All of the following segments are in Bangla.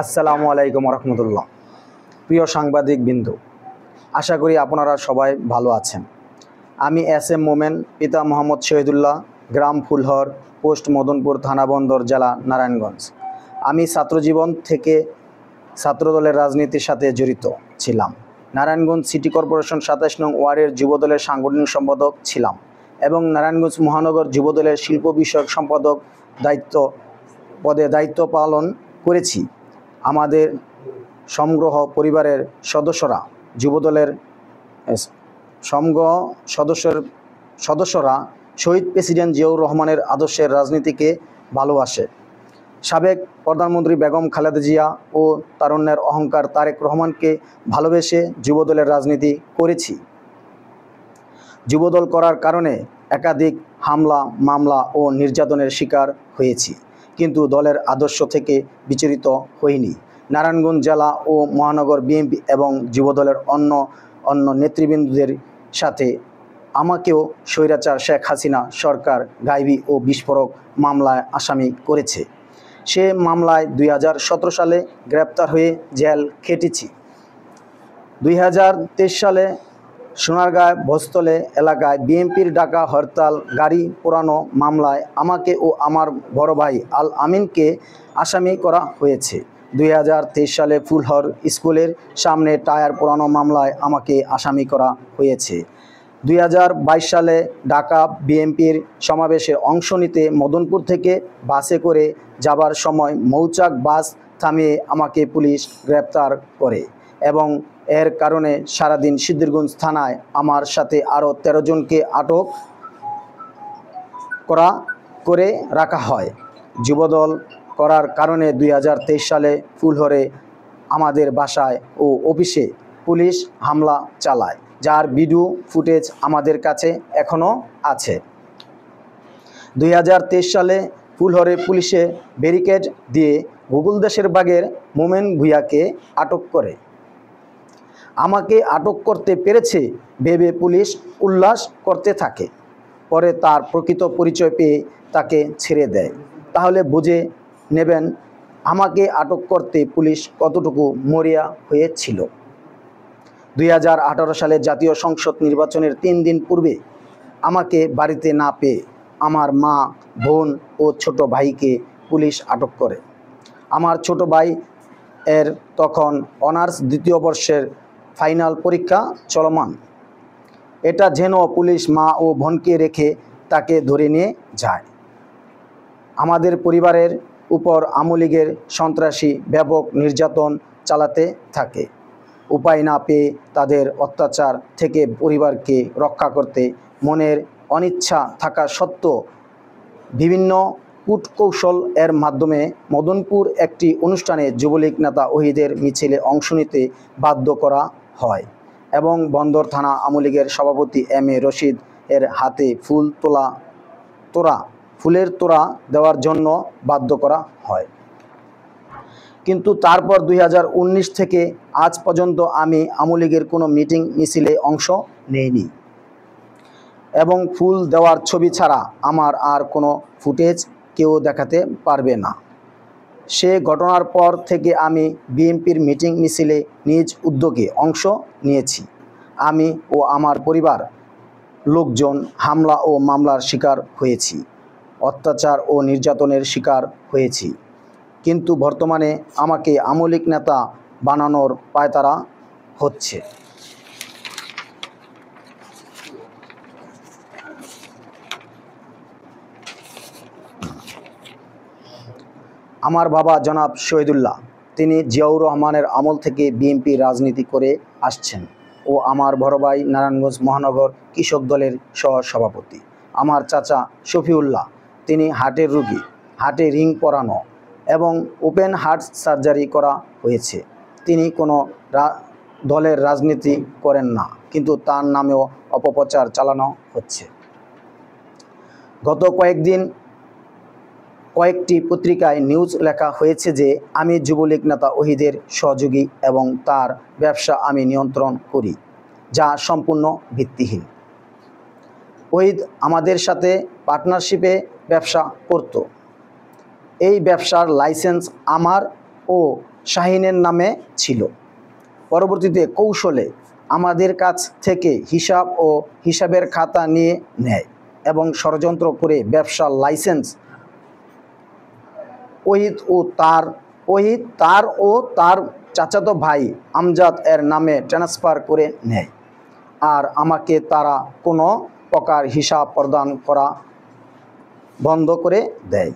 আসসালামু আলাইকুম রহমতুল্লাহ। প্রিয় সাংবাদিক বিন্দু, আশা করি আপনারা সবাই ভালো আছেন। আমি এস.এম. মোমেন, পিতা মোহাম্মদ শহীদুল্লাহ, গ্রাম ফুলহর, পোস্ট মদনপুর, থানা বন্দর, জেলা নারায়ণগঞ্জ। আমি ছাত্রজীবন থেকে ছাত্রদলের রাজনীতির সাথে জড়িত ছিলাম। নারায়ণগঞ্জ সিটি কর্পোরেশন ২৭ নং ওয়ার্ডের যুবদলের সাংগঠনিক সম্পাদক ছিলাম এবং নারায়ণগঞ্জ মহানগর যুবদলের শিল্প বিষয়ক সম্পাদক দায়িত্ব পালন করেছি। আমাদের সমগ্র পরিবারের সদস্যরা যুবদলের সদস্যরা শহীদ প্রেসিডেন্ট জিয়াউর রহমানের আদর্শের রাজনীতিকে ভালোবাসে। সাবেক প্রধানমন্ত্রী বেগম খালেদা জিয়া ও তারুণ্যের অহংকার তারেক রহমানকে ভালোবেসে যুবদলের রাজনীতি করেছি। যুবদল করার কারণে একাধিক হামলা, মামলা ও নির্যাতনের শিকার হয়েছি, কিন্তু দলের আদর্শ থেকে বিচলিত হইনি। নারায়ণগঞ্জ জেলা ও মহানগর বিএনপি এবং যুবদলের অন্য নেতৃবৃন্দদের সাথে আমাকেও স্বৈরাচার শেখ হাসিনা সরকার গাইবি ও বিস্ফোরক মামলায় আসামি করেছে। সে মামলায় ২০১৭ সালে গ্রেপ্তার হয়ে জেল খেটেছি। ২০২৩ সালে সোনারগাঁয় ভোজতলে এলাকায় বিএনপির ডাকা হরতাল গাড়ি পোড়ানো মামলায় আমাকে ও আমার বড় ভাই আল আমিনকে আসামি করা হয়েছে। ২০২৩ সালে ফুলহর স্কুলের সামনে টায়ার পোড়ানো মামলায় আমাকে আসামি করা হয়েছে। ২০২২ সালে ঢাকা বিএনপির সমাবেশে অংশ নিতে মদনপুর থেকে বাসে করে যাবার সময় মৌচাক বাস থামিয়ে আমাকে পুলিশ গ্রেপ্তার করে এবং এর কারণে সারাদিন সিদ্ধিরগঞ্জ থানায় আমার সাথে আরও ১৩ জনকে আটক করে রাখা হয়। যুবদল করার কারণে ২০২৩ সালে ফুলহরে আমাদের বাসায় ও অফিসে পুলিশ হামলা চালায়, যার ভিডিও ফুটেজ আমাদের কাছে এখনও আছে। ২০২৩ সালে ফুলহরে পুলিশে ব্যারিকেড দিয়ে গুগল দেশের বাগের মোমেন ভূঁইয়াকে আটক করে। আমাকে আটক করতে পেরেছে ভেবে পুলিশ উল্লাস করতে থাকে। পরে তার প্রকৃত পরিচয় পেয়ে তাকে ছেড়ে দেয়। তাহলে বুঝে নেবেন আমাকে আটক করতে পুলিশ কতটুকু মরিয়া হয়েছিল। ২০১৮ সালে জাতীয় সংসদ নির্বাচনের ৩ দিন পূর্বে আমাকে বাড়িতে না পেয়ে আমার মা, বোন ও ছোট ভাইকে পুলিশ আটক করে। আমার ছোট ভাই এর তখন অনার্স ২য় বর্ষের ফাইনাল পরীক্ষা চলমান। এটা যেন পুলিশ মা ও বোনকে রেখে তাকে ধরে নিয়ে যায়। আমাদের পরিবারের উপর আওয়ামী লীগের সন্ত্রাসী ব্যাপক নির্যাতন চালাতে থাকে। উপায় না পেয়ে তাদের অত্যাচার থেকে পরিবারকে রক্ষা করতে মনের অনিচ্ছা থাকা সত্ত্বেও বিভিন্ন কূটকৌশল এর মাধ্যমে মদনপুর একটি অনুষ্ঠানে যুবলীগ নেতা ওহিদের মিছিলে অংশ নিতে বাধ্য করা হয় এবং বন্দর থানা আওয়ামী লীগের সভাপতি এম.এ. রশিদ এর হাতে ফুলের তোড়া দেওয়ার জন্য বাধ্য করা হয়। কিন্তু তারপর ২০১৯ থেকে আজ পর্যন্ত আমি আওয়ামী লীগের কোনো মিটিং মিছিলে অংশ নেইনি এবং ফুল দেওয়ার ছবি ছাড়া আমার আর কোনো ফুটেজ কেউ দেখাতে পারবে না। সে ঘটনার পর থেকে আমি বিএনপির মিটিং মিছিলে নিজ উদ্যোগে অংশ নিয়েছি। আমি ও আমার পরিবার লোকজন হামলা ও মামলার শিকার হয়েছি, অত্যাচার ও নির্যাতনের শিকার হয়েছি, কিন্তু বর্তমানে আমাকে আওয়ামী লীগ নেতা বানানোর পায়তারা হচ্ছে। আমার বাবা জনাব শহীদুল্লাহ, তিনি জিয়াউর রহমানের আমল থেকে বিএনপি রাজনীতি করে আসছেন ও আমার বড় ভাই নারায়ণগঞ্জ মহানগর কৃষক দলের সহসভাপতি। আমার চাচা শফিউল্লাহ, তিনি হার্টের রোগী, হার্টে রিং পরানো এবং ওপেন হার্ট সার্জারি করা হয়েছে। তিনি কোনো দলের রাজনীতি করেন না, কিন্তু তার নামেও অপপ্রচার চালানো হচ্ছে। গত কয়েকটি পত্রিকায় নিউজ লেখা হয়েছে যে আমি যুবলীগ নেতা ওহিদের সহযোগী এবং তার ব্যবসা আমি নিয়ন্ত্রণ করি, যা সম্পূর্ণ ভিত্তিহীন। ওহিদ আমাদের সাথে পার্টনারশিপে ব্যবসা করত। এই ব্যবসার লাইসেন্স আমার ও শাহিনের নামে ছিল। পরবর্তীতে কৌশলে আমাদের কাছ থেকে হিসাব ও হিসাবের খাতা নিয়ে নেয় এবং ষড়যন্ত্র করে ব্যবসার লাইসেন্স ওহিদ তার ও তার চাচাতো ভাই আমজাদ এর নামে ট্রান্সফার করে নেয়। আর আমাকে তারা কোনো প্রকার হিসাব প্রদান করা বন্ধ করে দেয়।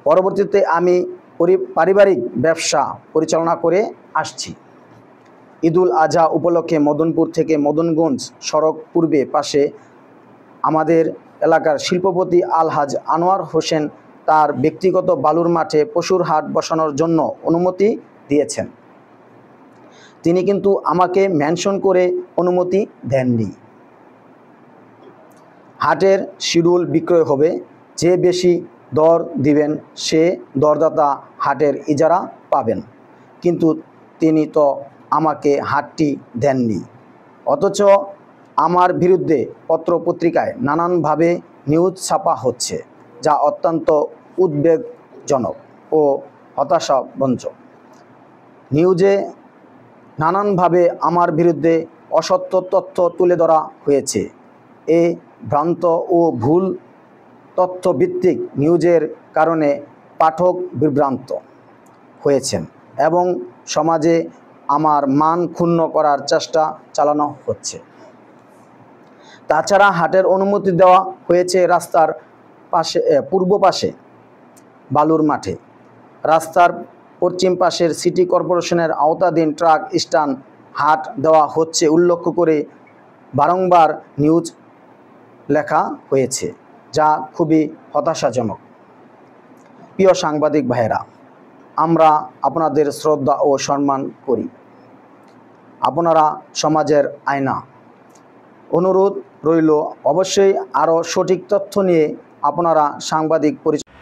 পরবর্তীতে আমি পারিবারিক ব্যবসা পরিচালনা করে আসছি। ঈদুল আজহা উপলক্ষে মদনপুর থেকে মদনগঞ্জ সড়ক পূর্বে পাশে আমাদের এলাকার শিল্পপতি আলহাজ আনোয়ার হোসেন তার ব্যক্তিগত বালুর মাঠে পশুর হাট বসানোর জন্য অনুমতি দিয়েছেন। তিনি কিন্তু আমাকে মেনশন করে অনুমতি দেননি। হাটের শিডিউল বিক্রয় হবে, যে বেশি দর দিবেন সে দরদাতা হাটের ইজারা পাবেন, কিন্তু তিনি তো আমাকে হাটটি দেননি। অথচ আমার বিরুদ্ধে পত্রপত্রিকায় নানানভাবে নিউজ ছাপা হচ্ছে, যা অত্যন্ত উদ্বেগজনক ও হতাশাব্যঞ্জক। নিউজে নানানভাবে আমার বিরুদ্ধে অসত্য তথ্য তুলে ধরা হয়েছে। এই ভ্রান্ত ও ভুল তথ্যভিত্তিক নিউজের কারণে পাঠক বিভ্রান্ত হয়েছেন এবং সমাজে আমার মান ক্ষুণ্ণ করার চেষ্টা চালানো হচ্ছে। তাছাড়া হাটের অনুমতি দেওয়া হয়েছে রাস্তার পাশে, পূর্ব পাশে বালুর মাঠে। রাস্তার পশ্চিম পাশের সিটি কর্পোরেশনের আওতাধীন ট্রাক স্ট্যান্ড হাট দেওয়া হচ্ছে উল্লেখ করে বারংবার নিউজ লেখা হয়েছে, যা খুবই হতাশাজনক। প্রিয় সাংবাদিক ভাইয়েরা, আমরা আপনাদের শ্রদ্ধা ও সম্মান করি। আপনারা সমাজের আয়না। অনুরোধ রইল অবশ্যই আরও সঠিক তথ্য নিয়ে আপনারা সাংবাদিক পরিচয়